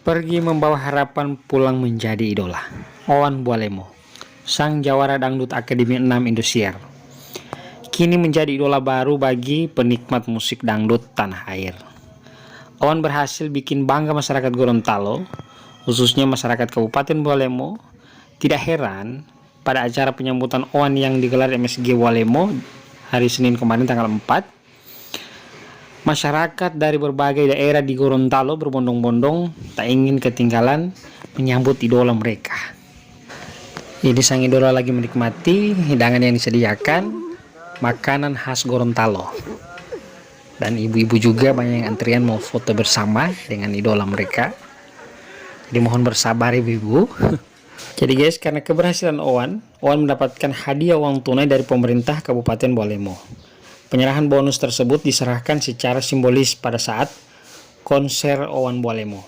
Pergi membawa harapan pulang menjadi idola. Owan Bualemo, sang jawara dangdut Akademi 6 Indosiar, kini menjadi idola baru bagi penikmat musik dangdut tanah air. Owan berhasil bikin bangga masyarakat Gorontalo, khususnya masyarakat Kabupaten Bualemo. Tidak heran, pada acara penyambutan Owan yang digelar MSG Bualemo hari Senin kemarin tanggal 4, masyarakat dari berbagai daerah di Gorontalo berbondong-bondong tak ingin ketinggalan menyambut idola mereka. Jadi sang idola lagi menikmati hidangan yang disediakan, makanan khas Gorontalo. Dan ibu-ibu juga banyak yang antrian mau foto bersama dengan idola mereka. Jadi mohon bersabar ibu-ibu. Jadi guys, karena keberhasilan Owan mendapatkan hadiah uang tunai dari pemerintah Kabupaten Bualemo. Penyerahan bonus tersebut diserahkan secara simbolis pada saat konser Owan Bualemo.